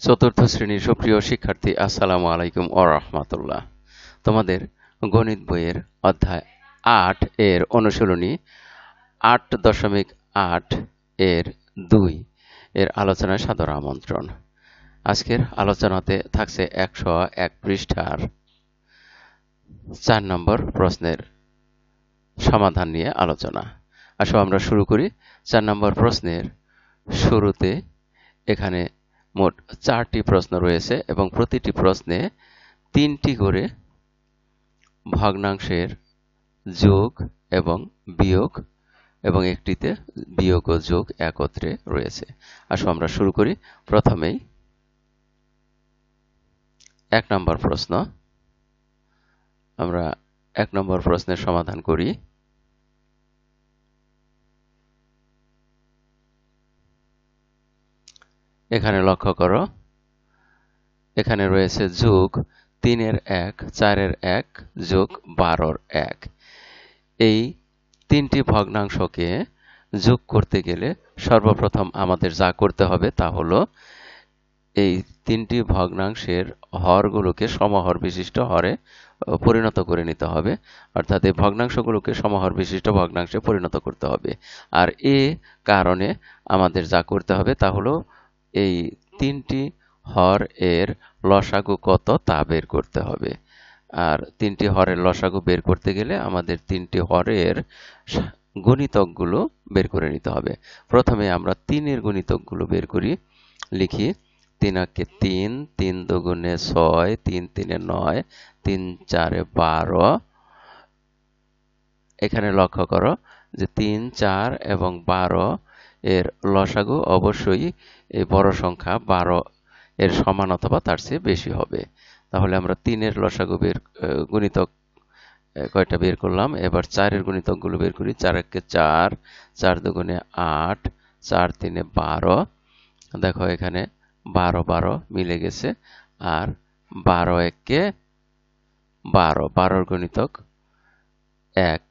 চতুর্থ শ্রেণীর সুপ্রিয় শিক্ষার্থী, আসসালামু আলাইকুম ওয়া রাহমাতুল্লাহ। তোমাদের গণিত বইয়ের অধ্যায় ৮ এর অনুশীলনী ৮.৮ এর ২ এর আলোচনায় সাদর আমন্ত্রণ। আজকের আলোচনাতে থাকছে ১০১ পৃষ্ঠার ৪ নম্বর প্রশ্নের সমাধান নিয়ে আলোচনা। আসো আমরা শুরু করি। ৪ নম্বর প্রশ্নের শুরুতে এখানে মোট ৪টি প্রশ্ন রয়েছে এবং প্রতিটি প্রশ্নে ৩টি করে ভগ্নাংশের যোগ এবং বিয়োগ এবং একটিতে বিয়োগ ও যোগ একত্রে রয়েছে। আসো আমরা শুরু করি। প্রথমেই ১ নম্বর প্রশ্ন। আমরা ১ নম্বর প্রশ্নের সমাধান করি। এখানে লক্ষ্য করো, এখানে রয়েছে যোগ ৩-এর ১, ৪-এর ১ যোগ ১২-র ১। এই তিনটি ভগ্নাংশকে যোগ করতে গেলে সর্বপ্রথম আমাদের যা করতে হবে তা হলো এই তিনটি ভগ্নাংশের হরগুলোকে সমহর বিশিষ্ট হরে পরিণত করে নিতে হবে, অর্থাৎ এই ভগ্নাংশগুলোকে সমহর বিশিষ্ট ভগ্নাংশে পরিণত করতে হবে। আর এ কারণে আমাদের যা করতে হবে তা হলো এই তিনটি হর এর লসাগু কত তা বের করতে হবে। আর তিনটি হরের লসাগু বের করতে গেলে আমাদের তিনটি হরের গুণিতকগুলো বের করে নিতে হবে। প্রথমে আমরা ৩-এর গুণিতকগুলো বের করি। লিখি ৩-একে ৩, ৩ দুগুণে ৬, ৩ ৩-এ ৯, ৩ ৪-এ ১২। এখানে লক্ষ্য করো যে ৩, ৪ এবং ১২ এর লসাগু অবশ্যই এই বড় সংখ্যা ১২ এর সমান অথবা তার চেয়ে বেশি হবে। তাহলে আমরা ৩-এর লসাগু গুণিতক কয়টা বের করলাম। এবার ৪-এর গুণিতকগুলো বের করি। ৪-একে ৪, ৪ দুগুণে ৮, ৪ ৩-এ ১২। দেখো এখানে ১২ ১২ মিলে গেছে। আর ১২-একে ১২, ১২-র গুণিতক ১,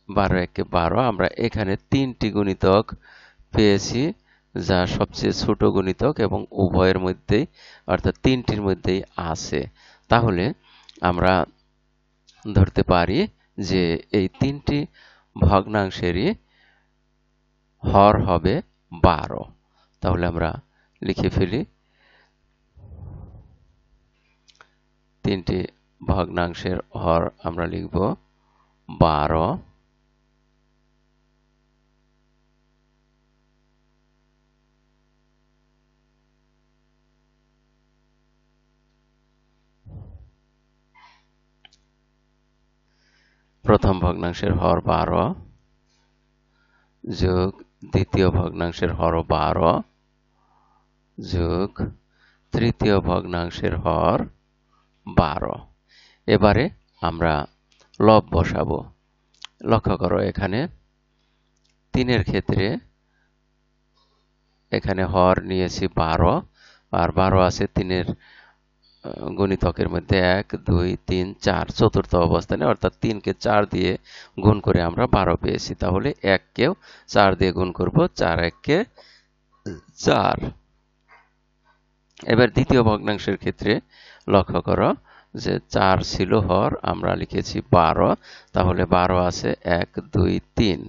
১২-একে ১২। আমরা এখানে ৩টি গুণিতক পেয়েছি যা সবচেয়ে ছোট গুণিতক এবং উভয়ের মধ্যেই অর্থাৎ ৩টির মধ্যেই আছে। তাহলে আমরা ধরতে পারি যে এই ৩টি ভগ্নাংশেরই হর হবে ১২। তাহলে আমরা লিখে ফেলি ৩টি ভগ্নাংশের হর আমরা লিখব ১২। প্রথম ভগ্নাংশের হর ১২ যোগ দ্বিতীয় ভগ্নাংশের হর ১২ যোগ তৃতীয় ভগ্নাংশের হর ১২। এবারে আমরা লব বসাবো। লক্ষ্য করো এখানে ৩-এর ক্ষেত্রে এখানে হর নিয়েছি ১২ আর ১২ আছে ৩-এর গুণিতকের মধ্যে ১ ২ ৩ ৪ চতুর্থ অবস্থানে, অর্থাৎ ৩-কে ৪ দিয়ে গুণ করে আমরা ১২ পেয়েছি। তাহলে ১-কেও ৪ দিয়ে গুণ করব। ৪ ১-কে ৪। এবার দ্বিতীয় ভগ্নাংশের ক্ষেত্রে লক্ষ্য করো যে ৪ ছিল হর, আমরা লিখেছি ১২। তাহলে ১২ আছে ১ ২ ৩,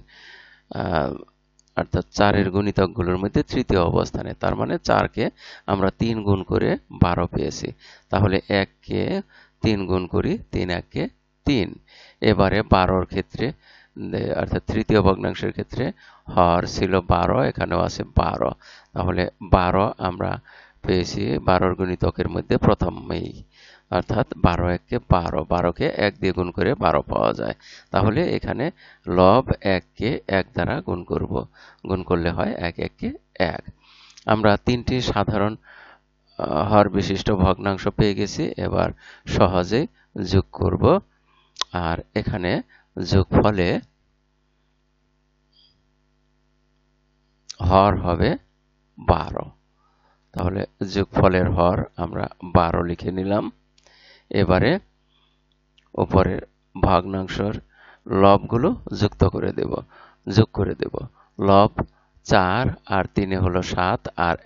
অর্থাৎ ৪-এর গুণিতকগুলোর মধ্যে তৃতীয় অবস্থানে। তার মানে ৪-কে আমরা ৩ গুণ করে ১২ পেয়েছি। তাহলে ১-কে ৩ গুণ করি, ৩ ১-কে ৩। এবারে ১২-র ক্ষেত্রে অর্থাৎ তৃতীয় ভগ্নাংশের ক্ষেত্রে হর ছিল ১২, এখানেও আছে ১২। তাহলে ১২ আমরা পেয়েছি ১২-র গুণিতকের মধ্যে প্রথমেই, অর্থাৎ ১২ ১-কে ১২, ১২-কে ১ দিয়ে গুণ করে ১২ পাওয়া যায়। তাহলে এখানে লব ১-কে ১ দ্বারা গুণ করব। গুণ করলে হয় ১ ১-কে ১। আমরা ৩টি সাধারণ হর বিশিষ্ট ভগ্নাংশ পেয়ে গেছি। এবার সহজেই যোগ করব। আর এখানে যোগফলে হর হবে ১২। তাহলে যোগফলের হর আমরা ১২ লিখে নিলাম। এবারে উপরের ভগ্নাংশের লবগুলো যুক্ত করে দেব, যোগ করে দেব। লব ৪ আর ৩-এ হলো ৭ আর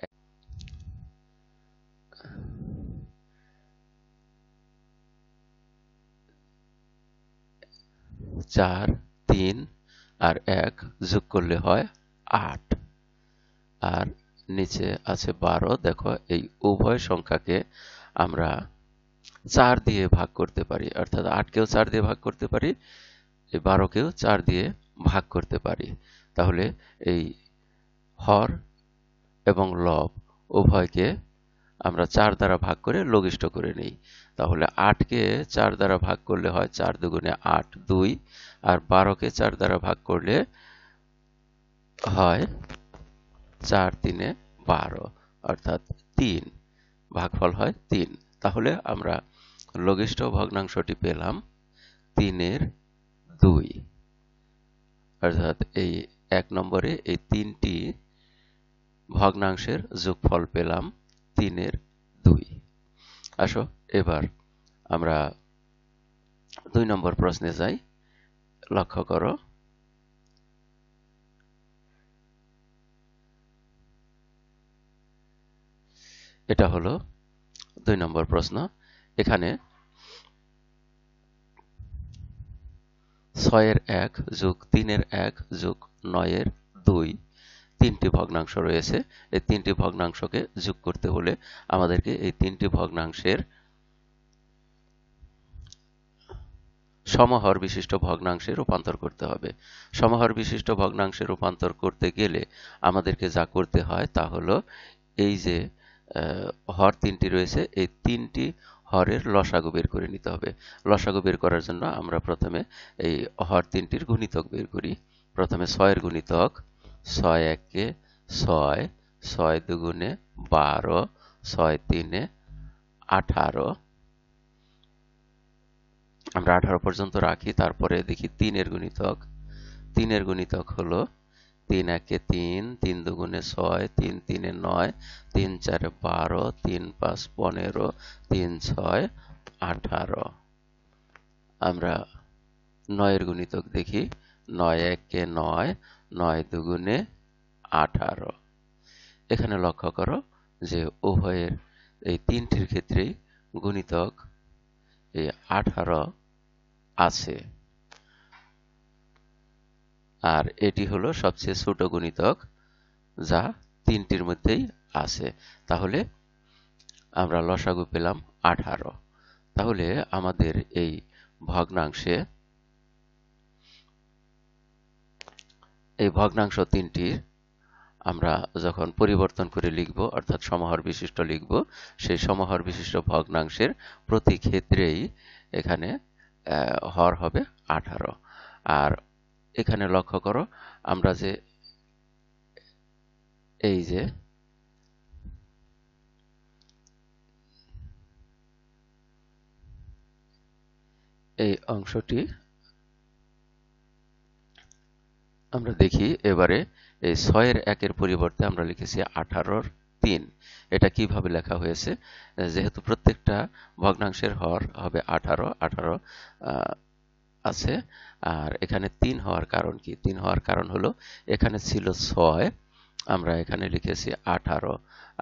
4, 3 আর 1 যোগ করলে হয় 8। আর নিচে আছে 12। দেখো এই উভয় সংখ্যাকে আমরা 4 দিয়ে ভাগ করতে পারি, অর্থাৎ 8 কেও 4 দিয়ে ভাগ করতে পারি, এই 12 কেও 4 দিয়ে ভাগ করতে পারি। তাহলে এই হর এবং লব উভয়কে আমরা 4 দ্বারা ভাগ করে লঘিষ্ঠ করে নিই। তাহলে 8 কে 4 দ্বারা ভাগ করলে হয় 4 দুগুণে 8, 2। আর 12 কে 4 দ্বারা ভাগ করলে হয় 4 3 12, অর্থাৎ 3। ভাগফল হয় 3। তাহলে আমরা লঘিষ্ঠ ভগ্নাংশটি পেলাম 3 এর 2, অর্থাৎ এই 1 নম্বরে এই 3টি ভগ্নাংশের যোগফল পেলাম 3 এর 2। আসো এবার আমরা 2 নম্বর প্রশ্নে যাই। লক্ষ্য করো, এটা হলো 2 নম্বর প্রশ্ন। এখানে 6 এর 1 যোগ 3 এর 1 যোগ 9 এর 2 তিনটি ভগ্নাংশ রয়েছে। এই তিনটি ভগ্নাংশকে যোগ করতে হলে আমাদেরকে এই তিনটি ভগ্নাংশের সমহর বিশিষ্ট ভগ্নাংশে রূপান্তর করতে হবে। সমহর বিশিষ্ট ভগ্নাংশে রূপান্তর করতে গেলে আমাদেরকে যা করতে হয় তা হলো এই যে হর তিনটি রয়েছে, এই তিনটি হরের লসাগু বের করে নিতে হবে। লসাগু বের করার জন্য আমরা প্রথমে এই হর তিনটির গুণিতক বের করি। প্রথমে 6 এর গুণিতক 6 1 6, 6 2 12, 6 3 18। আমরা 18 পর্যন্ত রাখি, তারপরে দেখি 3 এর গুণিতক। 3 এর গুণিতক হলো 3 1 3, 3 2 6, 3 3 9, 3 4 12, 3 5 15, 3 6 18। আমরা 9 এর গুণিতক দেখি। 9 1 9, 9 2 18। এখানে লক্ষ্য করো যে উভয়ের এই তিনটির ক্ষেত্রেই গুণিতক এই 18 আছে, আর এটি হলো সবচেয়ে ছোট গুণিতক যা তিনটির মধ্যেই আছে। তাহলে আমরা লসাগু পেলাম 18। তাহলে আমাদের এই ভগ্নাংশে এই ভগ্নাংশ তিনটির আমরা যখন পরিবর্তন করে লিখব, অর্থাৎ সমহর বিশিষ্ট লিখব, সেই সমহর বিশিষ্ট ভগ্নাংশের প্রতি ক্ষেত্রেই এখানে হর হবে 18। আর এখানে লক্ষ্য করো আমরা যে এই যে এই অংশটি আমরা দেখি এবারে এই 6 এর 1 এর পরিবর্তে আমরা লিখেছি 18 3। এটা কিভাবে লেখা হয়েছে? যেহেতু প্রত্যেকটা ভগ্নাংশের হর হবে 18 18 আছে, আর এখানে 3 হওয়ার কারণ কি? 3 হওয়ার কারণ হলো এখানে ছিল 6, আমরা এখানে লিখেছি 18,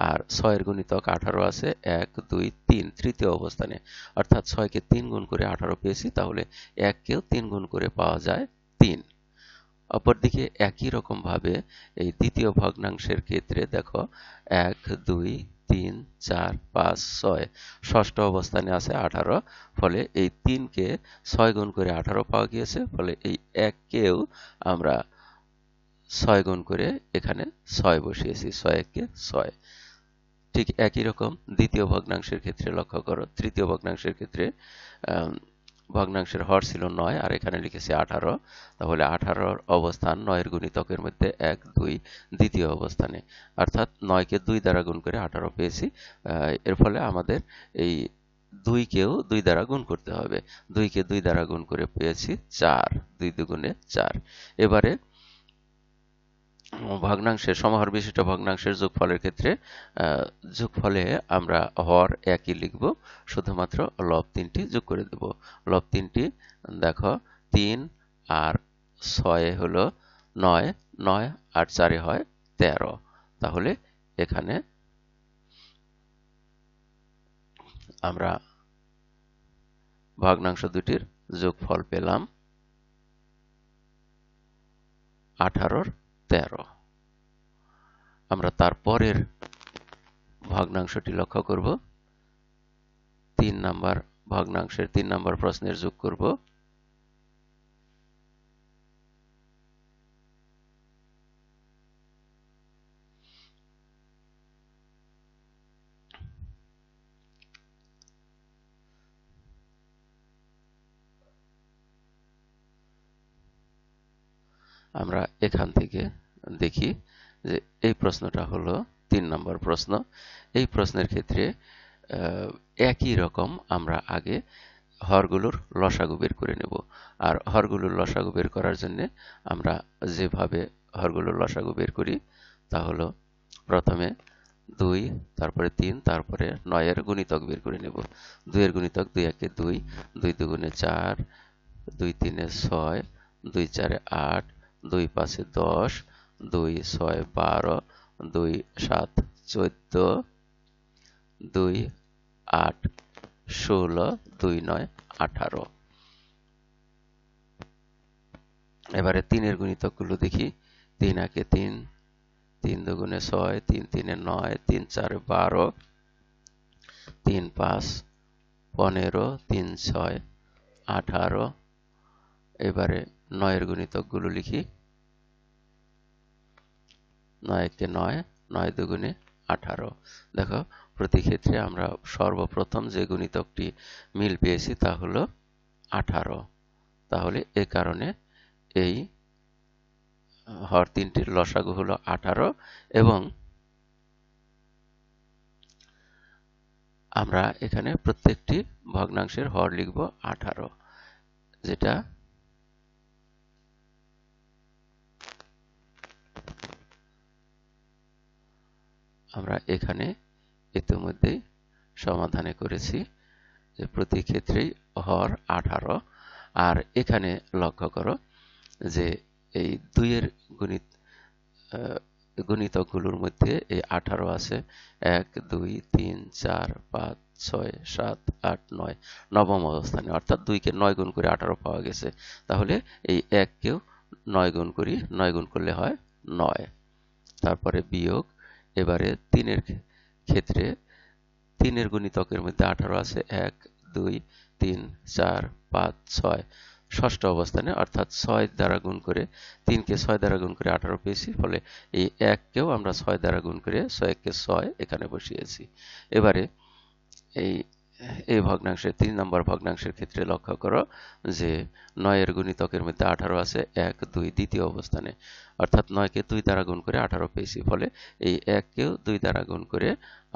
আর 6 এর গুণিতক 18 আছে 1 2 3 তৃতীয় অবস্থানে, অর্থাৎ 6 কে 3 গুণ করে 18 পেয়েছি, তাহলে 1 কেও 3 গুণ করে পাওয়া যায় 3। অপরদিকে একই রকম ভাবে এই দ্বিতীয় ভগ্নাংশের ক্ষেত্রে দেখো 1 2 3 4 5 6 ষষ্ঠ অবস্থানে আছে 18, ফলে এই 3 কে 6 গুণ করে 18 পাওয়া গিয়েছে, ফলে এই 1 কেও আমরা 6 গুণ করে এখানে 6 বসিয়েছি, 6 1 কে 6। ঠিক একই রকম দ্বিতীয় ভগ্নাংশের ক্ষেত্রে লক্ষ্য করো, তৃতীয় ভগ্নাংশের ক্ষেত্রে ভগ্নাংশের হর ছিল 9 আর এখানে লিখেছি 18, তাহলে 18 অবস্থান 9 এর গুণিতকের মধ্যে 1 2 দ্বিতীয় অবস্থানে, অর্থাৎ 9 কে 2 দ্বারা গুণ করে 18 পেয়েছি। এর ফলে আমাদের এই 2 কেও 2 দ্বারা গুণ করতে হবে। 2 কে 2 দ্বারা গুণ করে পেয়েছি 4, 2 দুগুণে 4। এবারে ভগ্নাংশের সমহর বিশিষ্ট ভগ্নাংশের যোগফলের ক্ষেত্রে যোগফলে আমরা হর একই লিখব, শুধুমাত্র লব তিনটি যোগ করে দেব। লব তিনটি দেখো 3 আর 6 হলো 9, 9 আর 4 হয় 13। তাহলে এখানে আমরা ভগ্নাংশ দুটির যোগফল পেলাম 18 র 13। আমরা তারপরের ভগ্নাংশটি লক্ষ্য করব। 3 নাম্বার ভগ্নাংশের 3 নাম্বার প্রশ্নের যোগ করব। আমরা এখান থেকে দেখি যে এই প্রশ্নটা হলো 3 নম্বর প্রশ্ন। এই প্রশ্নের ক্ষেত্রে একই রকম আমরা আগে হরগুলোর লসাগু বের করে নেব। আর হরগুলোর লসাগু বের করার জন্য আমরা যেভাবে হরগুলোর লসাগু বের করি তা হলো প্রথমে 2, তারপরে 3, তারপরে 9 এর গুণিতক বের করে নেব। 2 এর গুণিতক 2 একে 2, 2 দুগুণে 4, 2 তিনে 6, 2 চারে 8, 2 পাঁচে 10, 2 6 12, 2 7 14, 2 8 16, 2 9 18। এবারে 3 এর গুণিতকগুলো দেখি। 3 একে 3, 3 দুগুণে 6, 3 তিনে 9, 3 চারে 12, 3 5 15, 3 6 18। এবারে 9 এর গুণিতকগুলো লিখি। 9 একে 9, 9 দুগুণে 18। দেখো প্রতি ক্ষেত্রে আমরা সর্বপ্রথম যে গুণিতকটি মিল পেয়েছি তা হলো 18। তাহলে এ কারণে এই হর তিনটির লসাগু হলো 18 এবং আমরা এখানে প্রত্যেকটি ভগ্নাংশের হর লিখব 18, যেটা আমরা এখানে ইতিমধ্যেই সমাধানে করেছি যে প্রতি ক্ষেত্রেই হর 18। আর এখানে লক্ষ্য করো যে এই 2 এর গুণিতকগুলোর মধ্যে এই 18 আছে 1 2 3 4 5 6 7 8 9, নবম অবস্থানে, অর্থাৎ 2 কে 9 গুণ করে 18 পাওয়া গেছে। তাহলে এই 1 কেও 9 গুণ করি, 9 গুণ করলে হয় 9। তারপরে বিয়োগ। এবারে 3 এর ক্ষেত্রে 3 এর গুণিতকের মধ্যে 18 আছে 1 2 3 4 5 6, ষষ্ঠ অবস্থানে, অর্থাৎ 6 দ্বারা গুণ করে 3 কে 6 দ্বারা গুণ করে 18 পেয়েছি। ফলে এই 1 কেও আমরা 6 দ্বারা গুণ করে 6 কে 6 এখানে বসিয়েছি। এবারে এই এই ভগ্নাংশের 3 নম্বর ভগ্নাংশের ক্ষেত্রে লক্ষ্য করো যে 9 এর গুণিতকের মধ্যে 18 আছে 1 2 দ্বিতীয় অবস্থানে, অর্থাৎ 9 কে 2 দ্বারা গুণ করে 18 পেয়েছি। ফলে এই 1 কেও 2 দ্বারা গুণ করে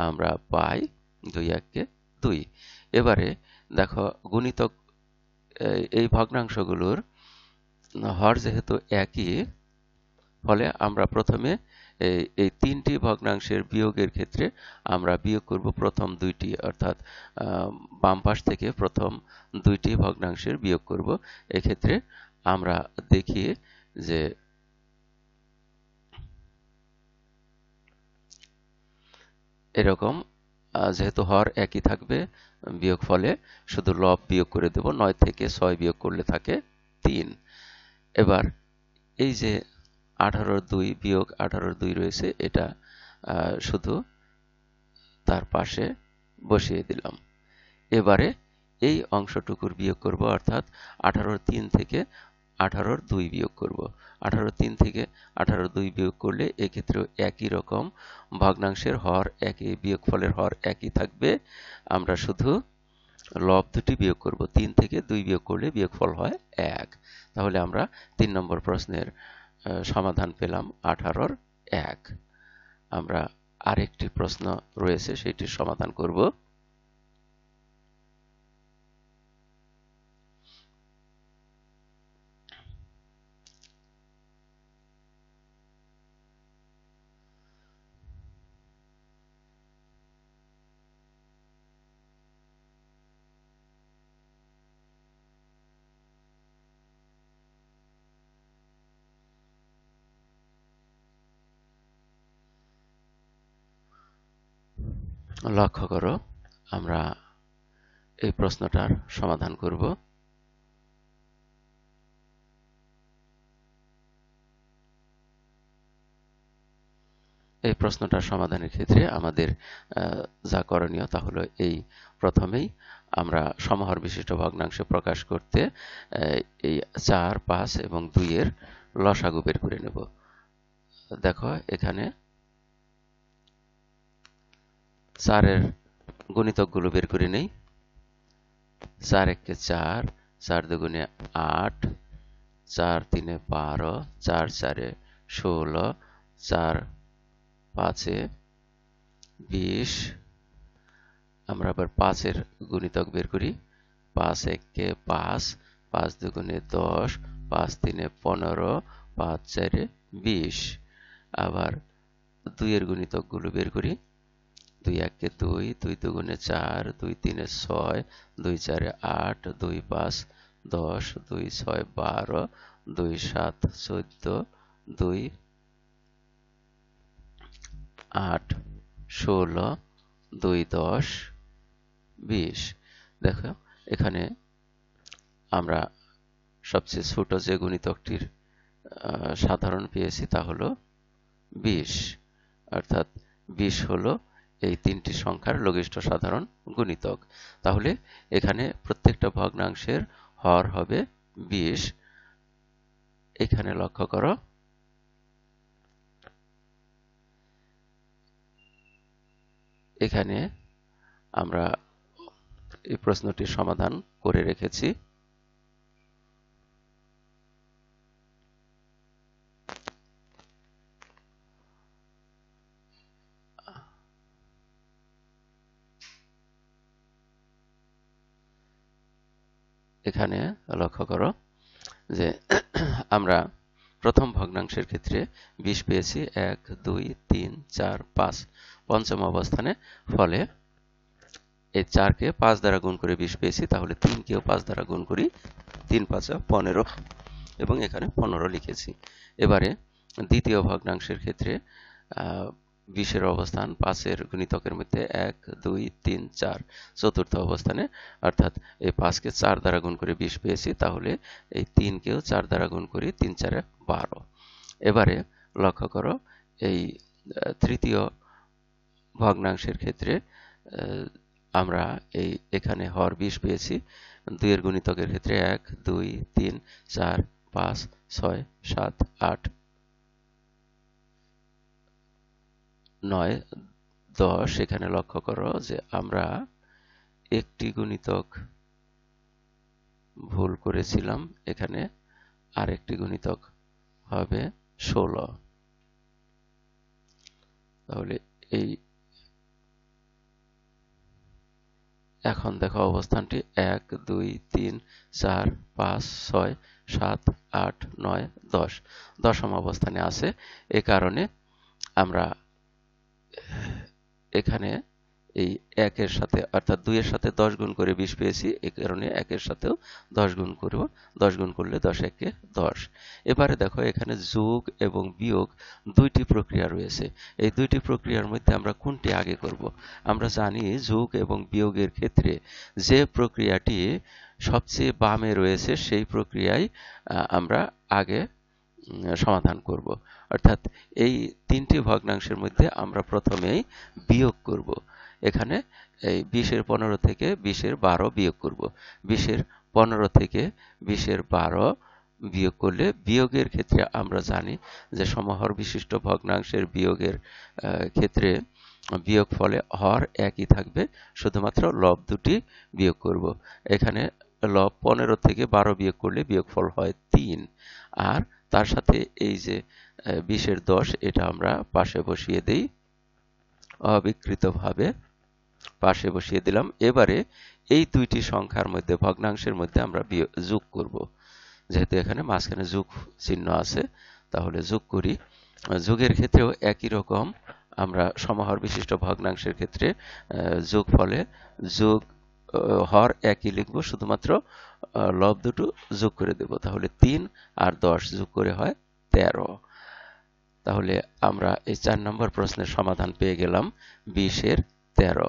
আমরা পাই 2 1 কে 2। এবারে দেখো গুণিতক এই ভগ্নাংশগুলোর হর যেহেতু একই, ফলে আমরা প্রথমে এই 3টি ভগ্নাংশের বিয়োগের ক্ষেত্রে আমরা বিয়োগ করব প্রথম 2টি, অর্থাৎ বাম পাশ থেকে প্রথম 2টি ভগ্নাংশের বিয়োগ করব। এক্ষেত্রে আমরা দেখি যে এরকম যেহেতু হর একই থাকবে, বিয়োগ ফলে শুধু লব বিয়োগ করে দেব। 9 থেকে 6 বিয়োগ করলে থাকে 3। এবার এই যে 18 2 বিয়োগ 18 2 রয়েছে, এটা শুধু তার পাশে বসিয়ে দিলাম। এবারে এই অংশটুকুর বিয়োগ করব, অর্থাৎ 18 3 থেকে 18 2 বিয়োগ করব। 18 3 থেকে 18 2 বিয়োগ করলে এক্ষেত্রেও একই রকম ভগ্নাংশের হর একই, বিয়োগফলের হর একই থাকবে। আমরা শুধু লব দুটি বিয়োগ করব। 3 থেকে 2 বিয়োগ করলে বিয়োগফল হয় 1। তাহলে আমরা 3 নম্বর প্রশ্নের সমাধান পেলাম 18 1। আমরা আরেকটি প্রশ্ন রয়েছে, সেটির সমাধান করব। লক্ষ্য করো, আমরা এই প্রশ্নটার সমাধান করব। এই প্রশ্নটার সমাধানের ক্ষেত্রে আমাদের যা করণীয় তা হলো এই প্রথমেই আমরা সমহর বিশিষ্ট ভগ্নাংশ প্রকাশ করতে এই 4, 5 এবং 2 এর লসাগু বের করে নেব। দেখো এখানে 4 এর গুণিতকগুলো বের করে নেই। 4 একে 4, 4 দুগুণে 8, 4 তিনে 12, 4 চারে 16, 4 5-এ 20। আমরা আবার 5 এর গুণিতক বের করি। 5 একে 5, 5 দুগুণে 10, 5 তিনে 15, 5 চারে 20। আবার 2 এর গুণিতকগুলো বের করি। 2 একে 2, 2 দুগুণে 4, 2 তিনে 6, 2 চারে 8, 2 5 10, 2 6 12, 2 7 14, 2 8 16, 2 10, 20। দেখো এখানে আমরা সবচেয়ে ছোট যে গুণিতকটির সাধারণ পেয়েছি তা হলো 20, অর্থাৎ 20 হলো এই তিনটি সংখ্যার লঘিষ্ঠ সাধারণ গুণিতক। তাহলে এখানে প্রত্যেকটা ভগ্নাংশের হর হবে 20। এখানে লক্ষ্য করো, এখানে আমরা এই প্রশ্নটির সমাধান করে রেখেছি। এখানে লক্ষ্য করো যে আমরা প্রথম ভগ্নাংশের ক্ষেত্রে 20 পেয়েছি 1 2 3 4 5 পঞ্চম অবস্থানে। ফলে এই 4 কে 5 দ্বারা গুণ করে 20 পেয়েছি, তাহলে 3 কেও 5 দ্বারা গুণ করি। 3 5 15 এবং এখানে 15 লিখেছি। এবারে দ্বিতীয় ভগ্নাংশের ক্ষেত্রে 20 এর অবস্থান 5 এর গুণিতকের মধ্যে 1 2 3 4 চতুর্থ অবস্থানে, অর্থাৎ এই 5 কে 4 দ্বারা গুণ করে 20 পেয়েছি, তাহলে এই 3 কেও 4 দ্বারা গুণ করি, 3 4 12। এবারে লক্ষ্য করো এই তৃতীয় ভগ্নাংশের ক্ষেত্রে আমরা এখানে হর 20 পেয়েছি। 2 এর গুণিতকের ক্ষেত্রে 1 2 3 4 5 6 7 8 9 10। এখানে লক্ষ্য করো যে আমরা একটি গুণিতক ভুল করেছিলাম, এখানে আরেকটি গুণিতক হবে 16। তাহলে এখন দেখো অবস্থানটি 1 2 3 4 5 6 7 8 9 10 দশম অবস্থানে আছে। এ কারণে আমরা এখানে এই 1 এর সাথে অর্থাৎ 2 এর সাথে 10 গুণ করে 20 পেয়েছি, এই কারণে 1 এর সাথেও 10 গুণ করব। 10 গুণ করলে 10 একে 10। এবারে দেখো এখানে যোগ এবং বিয়োগ দুইটি প্রক্রিয়া রয়েছে। এই দুইটি প্রক্রিয়ার মধ্যে আমরা কোনটি আগে করব? আমরা জানি যোগ এবং বিয়োগের ক্ষেত্রে যে প্রক্রিয়াটি সবচেয়ে বামে রয়েছে সেই প্রক্রিয়ায় আমরা আগে সমাধান করব। অর্থাৎ এই তিনটি ভগ্নাংশের মধ্যে আমরা প্রথমেই বিয়োগ করব। এখানে এই 20 এর 15 থেকে 20 এর 12 বিয়োগ করব। 20 এর 15 থেকে 20 এর 12 বিয়োগ করলে বিয়োগের ক্ষেত্রে আমরা জানি যে সমহর বিশিষ্ট ভগ্নাংশের বিয়োগের ক্ষেত্রে বিয়োগ ফলে হর একই থাকবে, শুধুমাত্র লব দুটি বিয়োগ করব। এখানে লব 15 থেকে 12 বিয়োগ করলে বিয়োগফল হয় 3। আর তার সাথে এই যে 20 এর 10 এটা আমরা পাশে বসিয়ে দেই, অবিকৃতভাবে পাশে বসিয়ে দিলাম। এবারে এই দুইটি সংখ্যার মধ্যে ভগ্নাংশের মধ্যে আমরা যোগ করব। যেহেতু এখানে মাঝখানে যোগ চিহ্ন আছে, তাহলে যোগ করি। যোগের ক্ষেত্রেও একই রকম আমরা সমহর বিশিষ্ট ভগ্নাংশের ক্ষেত্রে যোগফলে যোগ হর একই লিখব, শুধুমাত্র লব দুটো যোগ করে দেব। তাহলে 3 আর 10 যোগ করে হয় 13। তাহলে আমরা এই 4 নম্বর প্রশ্নের সমাধান পেয়ে গেলাম 20 এর 13।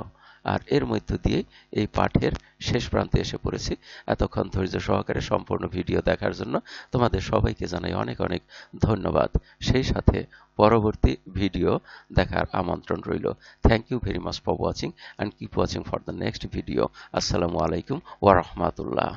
আর এর মধ্য দিয়ে এই পাঠের শেষ প্রান্তে এসে পড়েছি। এতক্ষণ ধৈর্য সহকারে সম্পূর্ণ ভিডিও দেখার জন্য তোমাদের সবাইকে জানাই অনেক অনেক ধন্যবাদ। সেই সাথে পরবর্তী ভিডিও দেখার আমন্ত্রণ রইল। Thank you very much for watching and keep watching for the next video. আসসালামু আলাইকুম ওয়া রাহমাতুল্লাহ।